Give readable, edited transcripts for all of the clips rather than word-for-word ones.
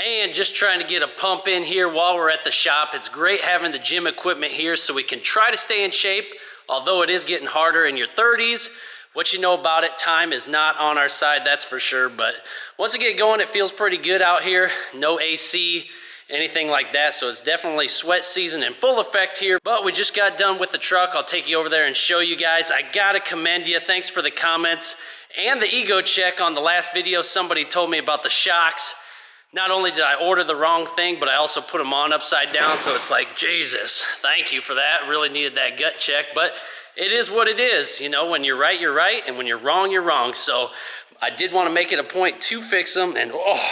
And just trying to get a pump in here while we're at the shop. It's great having the gym equipment here so we can try to stay in shape, although it is getting harder in your 30s. What you know about it, time is not on our side, that's for sure. But once you get going, it feels pretty good out here. No AC, anything like that. So it's definitely sweat season in full effect here. But we just got done with the truck. I'll take you over there and show you guys. I gotta commend you. Thanks for the comments and the ego check on the last video. Somebody told me about the shocks. Not only did I order the wrong thing, but I also put them on upside down. So it's like, Jesus, thank you for that. Really needed that gut check. But it is what it is. You know, when you're right, you're right. And when you're wrong, you're wrong. So I did want to make it a point to fix them. And oh,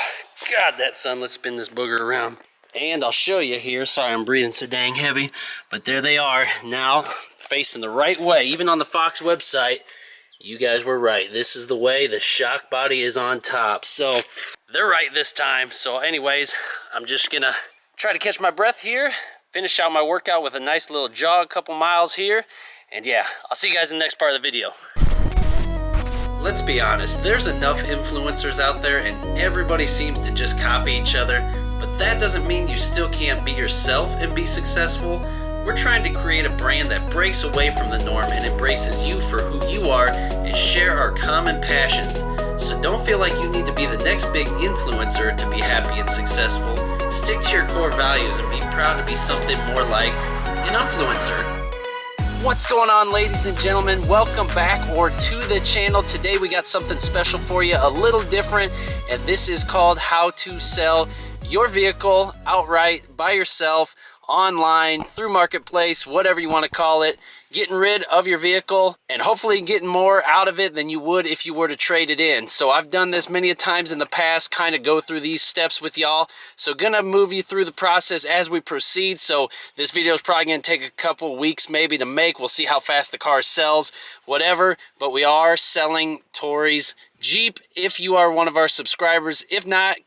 God, that sun. Let's spin this booger around. And I'll show you here. Sorry, I'm breathing so dang heavy. But there they are now, facing the right way. Even on the Fox website, you guys were right. This is the way. The shock body is on top. So they're right this time. So anyways, I'm just going to try to catch my breath here. Finish out my workout with a nice little jog, couple miles here. And yeah, I'll see you guys in the next part of the video. Let's be honest, there's enough influencers out there and everybody seems to just copy each other. But that doesn't mean you still can't be yourself and be successful. We're trying to create a brand that breaks away from the norm and embraces you for who you are and share our common passions. So don't feel like you need to be the next big influencer to be happy and successful. Stick to your core values and be proud to be something more like an influencer. What's going on, ladies and gentlemen? Welcome back or to the channel. Today we got something special for you, a little different, and this is called how to sell your vehicle outright by yourself, online, through marketplace, whatever you want to call it. Getting rid of your vehicle and hopefully getting more out of it than you would if you were to trade it in. So I've done this many a times in the past, kind of go through these steps with y'all. So gonna move you through the process as we proceed. So this video is probably gonna take a couple weeks maybe to make. We'll see how fast the car sells, whatever. But we are selling Tori's Jeep if you are one of our subscribers. If not,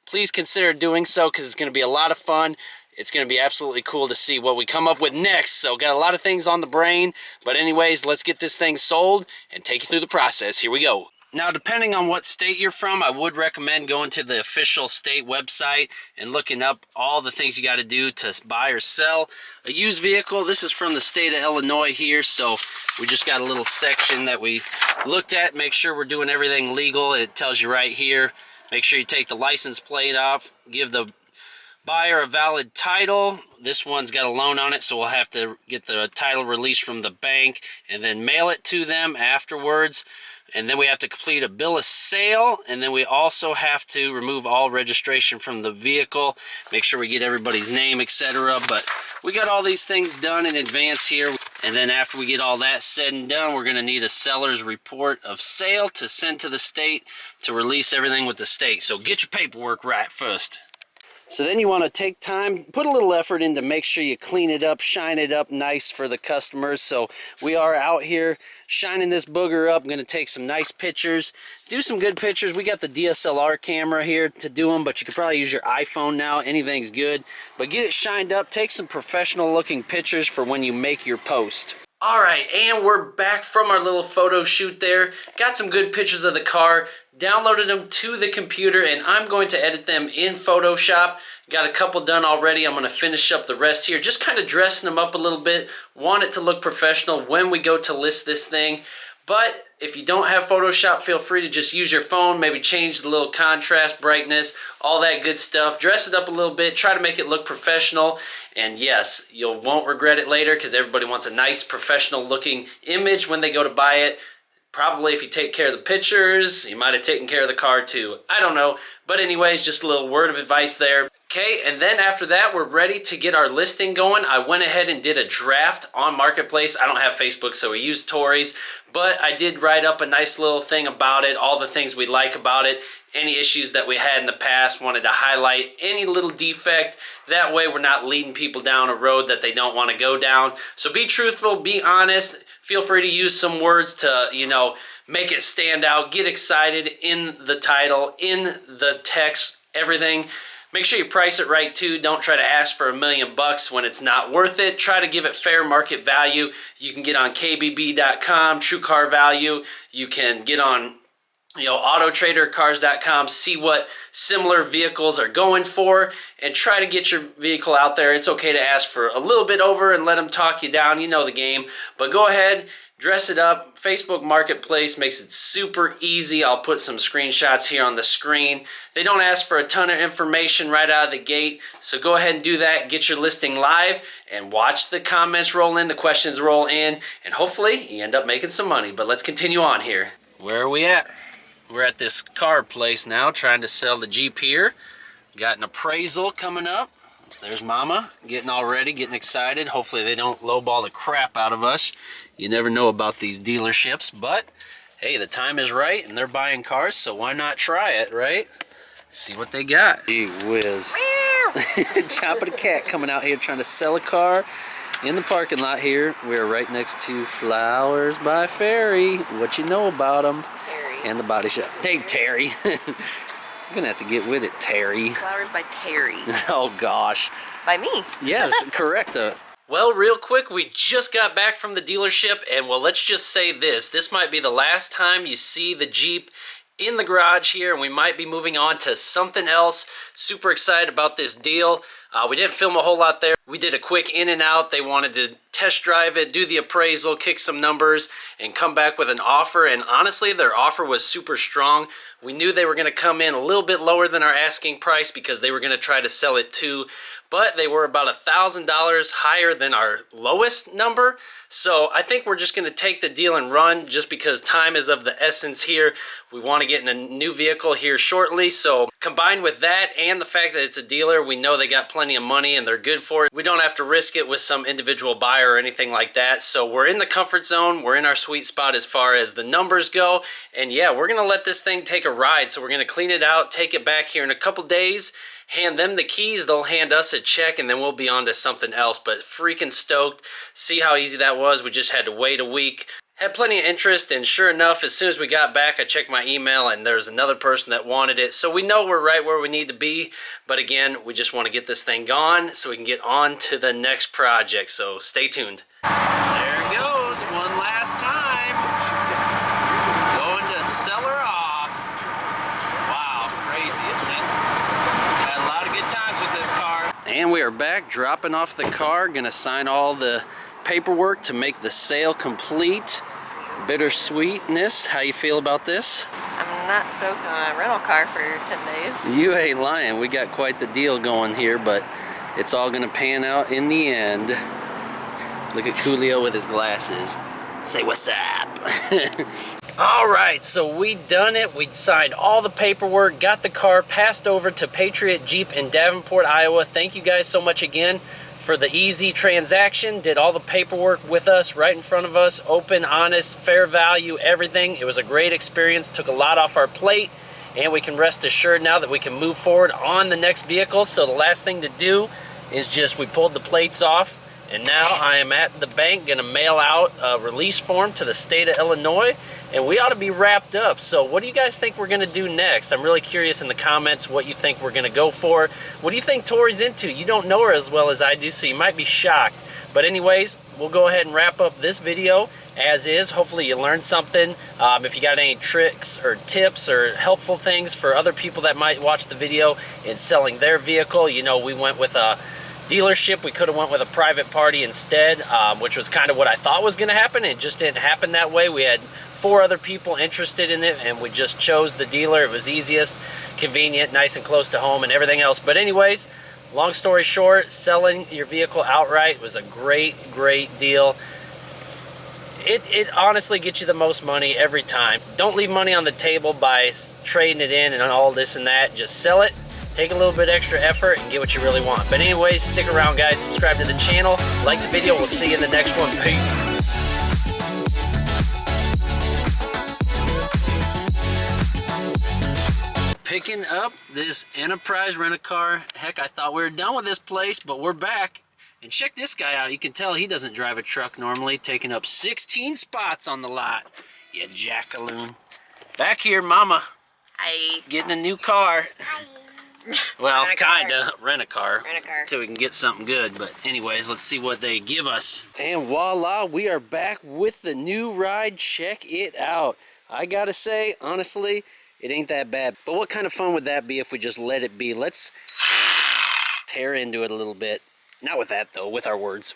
please consider doing so because it's gonna be a lot of fun. It's going to be absolutely cool to see what we come up with next. So got a lot of things on the brain. But anyways, let's get this thing sold and take you through the process. Here we go. Now, depending on what state you're from, I would recommend going to the official state website and looking up all the things you got to do to buy or sell a used vehicle. This is from the state of Illinois here. So we just got a little section that we looked at. Make sure we're doing everything legal. It tells you right here. Make sure you take the license plate off. Give the buyer a valid title. This one's got a loan on it, so we'll have to get the title released from the bank and then mail it to them afterwards. And then we have to complete a bill of sale, and then we also have to remove all registration from the vehicle, make sure we get everybody's name, etc. But we got all these things done in advance here. And then after we get all that said and done, we're going to need a seller's report of sale to send to the state to release everything with the state. So get your paperwork right first. So then you want to take time, put a little effort in to make sure you clean it up, shine it up nice for the customers. So we are out here shining this booger up. I'm going to take some nice pictures, do some good pictures. We got the DSLR camera here to do them, but you can probably use your iPhone now. Anything's good. But get it shined up, take some professional looking pictures for when you make your post. All right, and we're back from our little photo shoot there. Got some good pictures of the car, downloaded them to the computer, and I'm going to edit them in Photoshop. Got a couple done already. I'm going to finish up the rest here, just kind of dressing them up a little bit. Want it to look professional when we go to list this thing. But if you don't have Photoshop, feel free to just use your phone, maybe change the little contrast, brightness, all that good stuff. Dress it up a little bit, try to make it look professional. And yes, you won't regret it later because everybody wants a nice professional looking image when they go to buy it. Probably if you take care of the pictures, you might have taken care of the car too. I don't know. But anyways, just a little word of advice there. Okay, and then after that, we're ready to get our listing going. I went ahead and did a draft on Marketplace. I don't have Facebook, so we used Tori's. But I did write up a nice little thing about it, all the things we like about it, any issues that we had in the past, wanted to highlight any little defect. That way we're not leading people down a road that they don't want to go down. So be truthful, be honest. Feel free to use some words to, you know, make it stand out. Get excited in the title, in the text, everything. Make sure you price it right too. Don't try to ask for $1 million when it's not worth it. Try to give it fair market value. You can get on KBB.com, True Car Value. You can get on AutoTrader, Cars.com, see what similar vehicles are going for, and try to get your vehicle out there. It's okay to ask for a little bit over and let them talk you down. You know the game. But go ahead, dress it up. Facebook Marketplace makes it super easy. I'll put some screenshots here on the screen. They don't ask for a ton of information right out of the gate, so go ahead and do that. Get your listing live and watch the comments roll in, the questions roll in, and hopefully you end up making some money. But let's continue on here. Where are we at? We're at this car place now trying to sell the Jeep here. Got an appraisal coming up. There's Mama getting all ready, getting excited. Hopefully they don't lowball the crap out of us. You never know about these dealerships, but hey, the time is right and they're buying cars, so why not try it, right? See what they got. Gee whiz. Chopper the cat coming out here trying to sell a car in the parking lot here. We're right next to Flowers by Ferry. What you know about them? And the body shop. Hey, Terry. You're gonna have to get with it, Terry. Flowers by Terry. Oh, gosh. By me. Yes, correct. Well, real quick, we just got back from the dealership, and well, let's just say this. This might be the last time you see the Jeep in the garage here, and we might be moving on to something else. Super excited about this deal. We didn't film a whole lot there. We did a quick in and out. They wanted to test drive it, do the appraisal, kick some numbers, and come back with an offer. And honestly, their offer was super strong. We knew they were going to come in a little bit lower than our asking price because they were going to try to sell it too. But they were about $1,000 higher than our lowest number. So I think we're just going to take the deal and run just because time is of the essence here. We want to get in a new vehicle here shortly. So combined with that and the fact that it's a dealer, we know they got plenty of money and they're good for it. We don't have to risk it with some individual buyer or anything like that. So we're in the comfort zone. We're in our sweet spot as far as the numbers go. And yeah, we're going to let this thing take a ride. So we're going to clean it out, take it back here in a couple days, hand them the keys, they'll hand us a check, and then we'll be on to something else. But freaking stoked. See how easy that was? We just had to wait a week. Had plenty of interest, and sure enough, as soon as we got back, I checked my email, and there's another person that wanted it. So we know we're right where we need to be. But again, we just want to get this thing gone so we can get on to the next project. So stay tuned. There it goes, one last time. Going to sell her off. Wow, crazy, isn't it? Had a lot of good times with this car. And we are back, dropping off the car. Gonna sign all the paperwork to make the sale complete. Bittersweetness, how you feel about this? I'm not stoked on a rental car for 10 days. You ain't lying. We got quite the deal going here, but it's all gonna pan out in the end. Look at Coolio with his glasses. Say what's up. All right, so we done it. We signed all the paperwork, got the car passed over to Patriot Jeep in Davenport, Iowa. Thank you guys so much again for the easy transaction. Did all the paperwork with us right in front of us. Open, honest, fair value, everything. It was a great experience. Took a lot off our plate, and we can rest assured now that we can move forward on the next vehicle. So the last thing to do is just we pulled the plates off, and now I am at the bank gonna mail out a release form to the state of Illinois, and we ought to be wrapped up. So what do you guys think we're gonna do next? I'm really curious in the comments what you think we're gonna go for. What do you think Tori's into? You don't know her as well as I do, so you might be shocked. But anyways, we'll go ahead and wrap up this video as is. Hopefully you learned something. If you got any tricks or tips or helpful things for other people that might watch the video in selling their vehicle, you know, we went with a dealership. We could have went with a private party instead, which was kind of what I thought was going to happen. It just didn't happen that way. We had 4 other people interested in it, and we just chose the dealer. It was easiest, convenient, nice and close to home, and everything else. But anyways, long story short, selling your vehicle outright was a great deal. It honestly gets you the most money every time. Don't leave money on the table by trading it in and all this and that. Just sell it. Take a little bit extra effort and get what you really want. But anyways, stick around, guys. Subscribe to the channel. Like the video. We'll see you in the next one. Peace. Picking up this Enterprise rent-a-car. Heck, I thought we were done with this place, but we're back. And check this guy out. You can tell he doesn't drive a truck normally. Taking up 16 spots on the lot. You jackaloon. Back here, Mama. Hi. Getting a new car. Hi. Well, kinda rent a car Till we can get something good. But anyways, let's see what they give us. And voila, we are back with the new ride. Check it out. I gotta say, honestly, it ain't that bad. But what kind of fun would that be if we just let it be? Let's tear into it a little bit. Not with that though, with our words.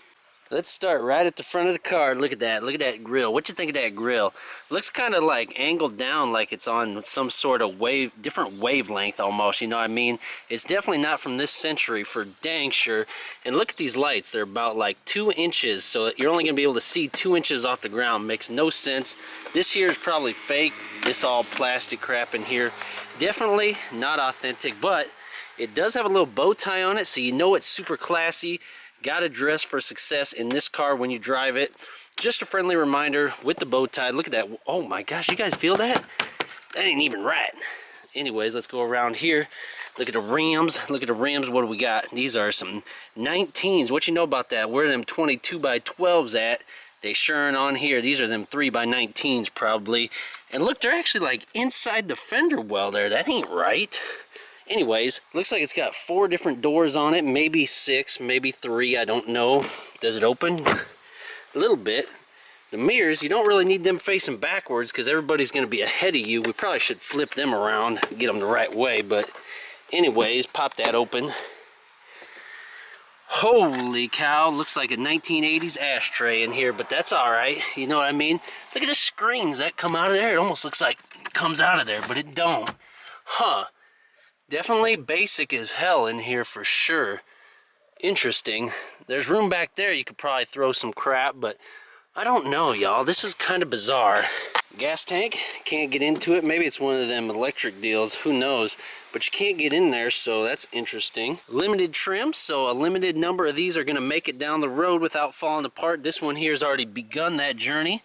Let's start right at the front of the car. Look at that grill. What you think of that grill? Looks kind of like angled down, like it's on some sort of different wavelength almost, you know what I mean? It's definitely not from this century for dang sure. And look at these lights. They're about like 2 inches, so you're only gonna be able to see 2 inches off the ground. Makes no sense. This here is probably fake. This all plastic crap in here. Definitely not authentic, but it does have a little bow tie on it, so you know it's super classy. Gotta dress for success in this car when you drive it. Just a friendly reminder with the bow tie. Look at that. Oh my gosh, you guys feel that? That ain't even right. Anyways, let's go around here. Look at the rims. Look at the rims. What do we got? These are some 19s. What you know about that? Where are them 22 by 12s at? They sure aren't on here. These are them 3 by 19s probably. And look, they're actually like inside the fender well there. That ain't right. Anyways, looks like it's got 4 different doors on it, maybe 6, maybe 3, I don't know. Does it open? A little bit. The mirrors, you don't really need them facing backwards because everybody's going to be ahead of you. We probably should flip them around, get them the right way, but anyways, pop that open. Holy cow, looks like a 1980s ashtray in here, but that's alright, you know what I mean? Look at the screens that come out of there. It almost looks like it comes out of there, but it don't. Huh. Definitely basic as hell in here for sure. Interesting. There's room back there. You could probably throw some crap, but I don't know, y'all. This is kind of bizarre. Gas tank. Can't get into it. Maybe it's one of them electric deals. Who knows? But you can't get in there, so that's interesting. Limited trim, so a limited number of these are going to make it down the road without falling apart. This one here has already begun that journey.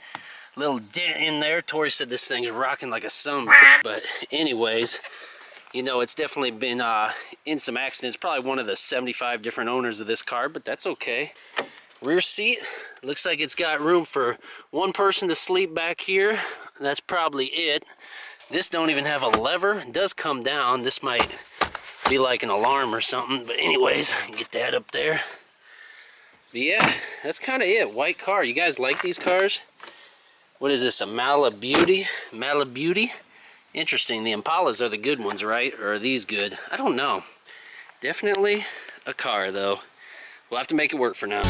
Little dent in there. Tori said this thing's rocking like a son of a bitch, but anyways... You know, it's definitely been in some accidents. Probably one of the 75 different owners of this car, but that's okay. Rear seat, looks like it's got room for one person to sleep back here. That's probably it. This don't even have a lever. It does come down. This might be like an alarm or something, but anyways, get that up there. But yeah, that's kind of it. White car. You guys like these cars? What is this, a Malibu? Malibu? Interesting. The Impalas are the good ones, right? Or are these good? I don't know. Definitely a car, though. We'll have to make it work for now.